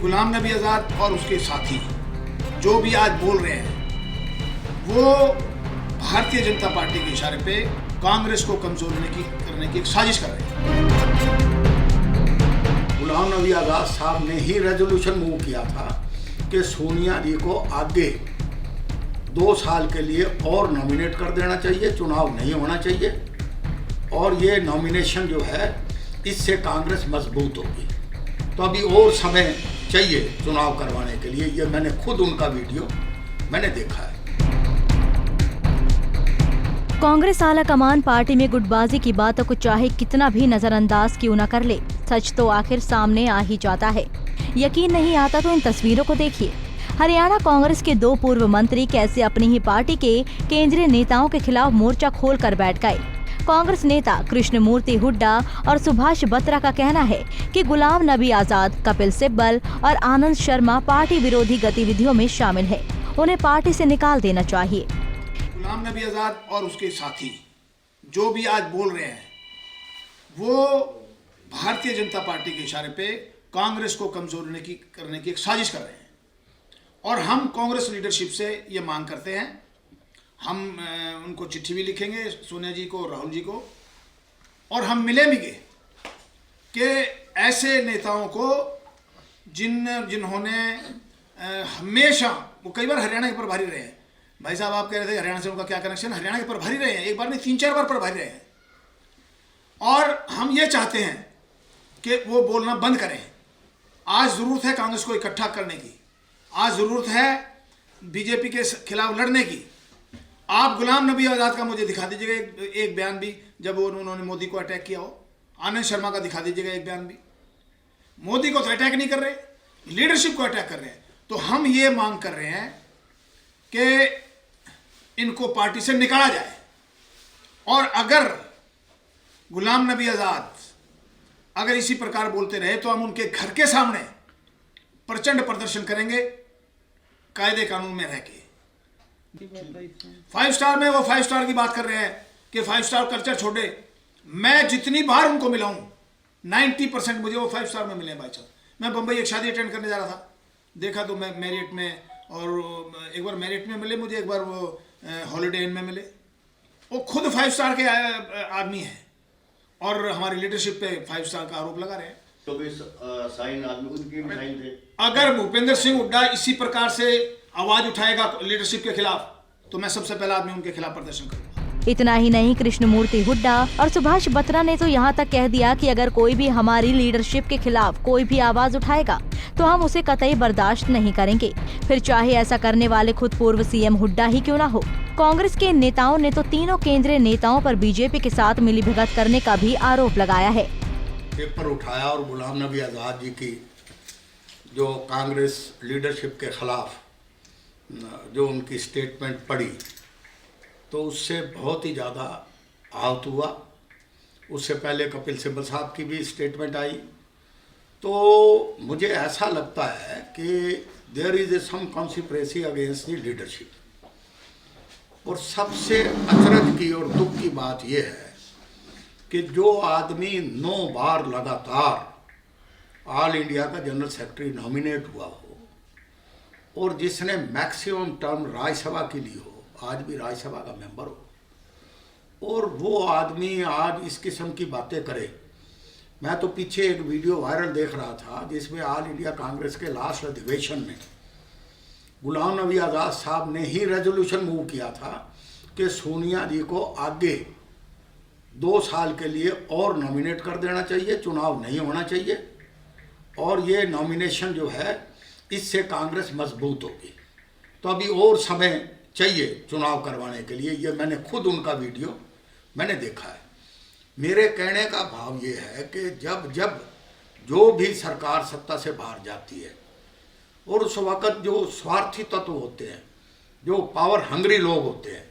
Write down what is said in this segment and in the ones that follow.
गुलाम नबी आज़ाद और उसके साथी जो भी आज बोल रहे हैं वो भारतीय जनता पार्टी के इशारे पे कांग्रेस को कमजोर करने की एक साजिश कर रहे हैं। गुलाम नबी आज़ाद साहब ने ही रेजोल्यूशन मूव किया था कि सोनिया जी को आगे 2 साल के लिए और नॉमिनेट कर देना चाहिए, चुनाव नहीं होना चाहिए, और ये नॉमिनेशन जो है इससे कांग्रेस मजबूत होगी। तो अभी और समय चाहिए चुनाव करवाने के लिए। ये मैंने खुद उनका वीडियो मैंने देखा है। कांग्रेस आला कमान पार्टी में गुटबाजी की बातों को चाहे कितना भी नजरअंदाज क्यों न कर ले, सच तो आखिर सामने आ ही जाता है। यकीन नहीं आता तो इन तस्वीरों को देखिए। हरियाणा कांग्रेस के 2 पूर्व मंत्री कैसे अपनी ही पार्टी के केंद्रीय नेताओं के खिलाफ मोर्चा खोल कर बैठ गए। कांग्रेस नेता कृष्णमूर्ति हुड्डा और सुभाष बत्रा का कहना है कि गुलाम नबी आजाद, कपिल सिब्बल और आनंद शर्मा पार्टी विरोधी गतिविधियों में शामिल है, उन्हें पार्टी से निकाल देना चाहिए। गुलाम नबी आज़ाद और उसके साथी जो भी आज बोल रहे हैं वो भारतीय जनता पार्टी के इशारे पे कांग्रेस को कमजोर करने की एक साजिश कर रहे हैं, और हम कांग्रेस लीडरशिप से ये मांग करते हैं। हम उनको चिट्ठी भी लिखेंगे, सोनिया जी को, राहुल जी को, और हम मिलेंगे कि ऐसे नेताओं को जिन्होंने हमेशा, वो कई बार हरियाणा के प्रभारी रहे हैं। भाई साहब आप कह रहे थे हरियाणा से उनका क्या कनेक्शन, हरियाणा के प्रभारी रहे हैं, एक बार नहीं 3-4 बार प्रभारी रहे हैं। और हम ये चाहते हैं कि वो बोलना बंद करें। आज ज़रूरत है कांग्रेस को इकट्ठा करने की, आज ज़रूरत है बीजेपी के खिलाफ लड़ने की। आप गुलाम नबी आज़ाद का मुझे दिखा दीजिएगा एक बयान भी, जब उन्होंने मोदी को अटैक किया हो। आनंद शर्मा का दिखा दीजिएगा एक बयान भी। मोदी को तो अटैक नहीं कर रहे, लीडरशिप को अटैक कर रहे हैं। तो हम ये मांग कर रहे हैं कि इनको पार्टी से निकाला जाए, और अगर गुलाम नबी आज़ाद अगर इसी प्रकार बोलते रहे तो हम उनके घर के सामने प्रचंड प्रदर्शन करेंगे, कायदे कानून में रह के। 5 स्टार में वो 5 स्टार की बात कर रहे हैं कि 5 स्टार कल्चर छोड़े। मैं जितनी बार उनको मिला हूं 90% मुझे वो 5 स्टार में मिले। भाई साहब मैं बंबई एक शादी अटेंड करने जा रहा था, देखा तो मैं मेरिट में, और एक बार मेरिट में मिले मुझे, एक बार वो हॉलीडे इन में मिले। वो खुद 5 स्टार के आदमी हैं और हमारी लीडरशिप पे 5 स्टार का आरोप लगा रहे हैं। तो साइन आदमी उनके भी साइन थे। अगर भूपेंद्र सिंह हुड्डा इसी प्रकार से आवाज उठाएगा लीडरशिप के खिलाफ तो मैं सबसे पहला आदमी उनके खिलाफ प्रदर्शन करूंगा। इतना ही नहीं, कृष्णमूर्ति हुड्डा और सुभाष बत्रा ने तो यहाँ तक कह दिया कि अगर कोई भी हमारी लीडरशिप के खिलाफ कोई भी आवाज उठाएगा तो हम उसे कतई बर्दाश्त नहीं करेंगे, फिर चाहे ऐसा करने वाले खुद पूर्व सीएम हुड्डा ही क्यों न हो। कांग्रेस के नेताओं ने तो तीनों केंद्रीय नेताओं पर बीजेपी के साथ मिलीभगत करने का भी आरोप लगाया है। पेपर उठाया और गुलाम नबी आज़ाद जी की जो कांग्रेस लीडरशिप के खिलाफ जो उनकी स्टेटमेंट पढ़ी तो उससे बहुत ही ज़्यादा आहत हुआ। उससे पहले कपिल सिब्बल साहब की भी स्टेटमेंट आई। तो मुझे ऐसा लगता है कि there is some conspiracy against the leadership. और सबसे अचरज की और दुख की बात यह है कि जो आदमी 9 बार लगातार ऑल इंडिया का जनरल सेक्रेटरी नॉमिनेट हुआ हो और जिसने मैक्सिमम टर्म राज्यसभा की ली हो, आज भी राज्यसभा का मेंबर हो, और वो आदमी आज इस किस्म की बातें करे। मैं तो पीछे एक वीडियो वायरल देख रहा था जिसमें ऑल इंडिया कांग्रेस के लास्ट अधिवेशन में गुलाम नबी आज़ाद साहब ने ही रेजोल्यूशन मूव किया था कि सोनिया जी को आगे 2 साल के लिए और नॉमिनेट कर देना चाहिए, चुनाव नहीं होना चाहिए, और ये नॉमिनेशन जो है इससे कांग्रेस मजबूत होगी। तो अभी और समय चाहिए चुनाव करवाने के लिए। ये मैंने खुद उनका वीडियो मैंने देखा है। मेरे कहने का भाव ये है कि जब जब जो भी सरकार सत्ता से बाहर जाती है और उस वक़्त जो स्वार्थी तत्व होते हैं, जो पावर हंग्री लोग होते हैं,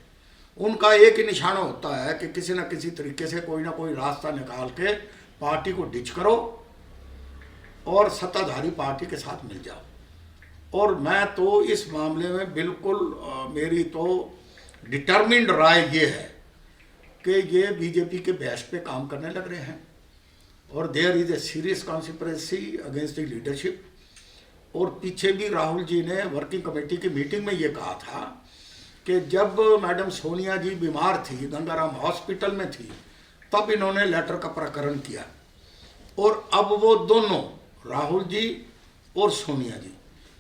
उनका एक ही निशाना होता है कि किसी न किसी तरीके से कोई ना कोई रास्ता निकाल के पार्टी को डिच करो और सत्ताधारी पार्टी के साथ मिल जाओ। और मैं तो इस मामले में बिल्कुल मेरी तो डिटर्मिन्ड राय ये है कि ये बीजेपी के बेस्ट पे काम करने लग रहे हैं और there is a serious conspiracy against the leadership. और पीछे भी राहुल जी ने वर्किंग कमेटी की मीटिंग में ये कहा था कि जब मैडम सोनिया जी बीमार थी, गंगाराम हॉस्पिटल में थी, तब इन्होंने लेटर का प्रकरण किया। और अब वो दोनों, राहुल जी और सोनिया जी,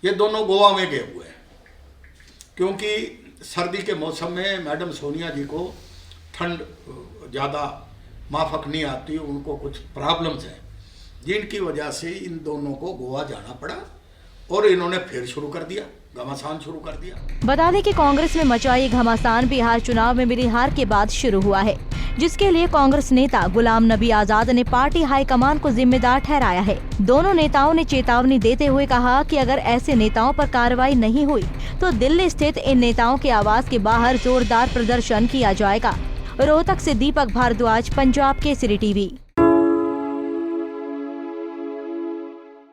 ये दोनों गोवा में गए हुए हैं, क्योंकि सर्दी के मौसम में मैडम सोनिया जी को ठंड ज़्यादा माफक नहीं आती, उनको कुछ प्रॉब्लम्स हैं, जिनकी वजह से इन दोनों को गोवा जाना पड़ा और इन्होंने फिर शुरू कर दिया, घमासान शुरू कर दिया। बता दें कि कांग्रेस में मचा ये घमासान बिहार चुनाव में मिली हार के बाद शुरू हुआ है, जिसके लिए कांग्रेस नेता गुलाम नबी आजाद ने पार्टी हाईकमान को जिम्मेदार ठहराया है। दोनों नेताओं ने चेतावनी देते हुए कहा कि अगर ऐसे नेताओं पर कार्रवाई नहीं हुई तो दिल्ली स्थित इन नेताओं के आवास के बाहर जोरदार प्रदर्शन किया जाएगा। रोहतक से दीपक भारद्वाज, पंजाब केसरी टीवी।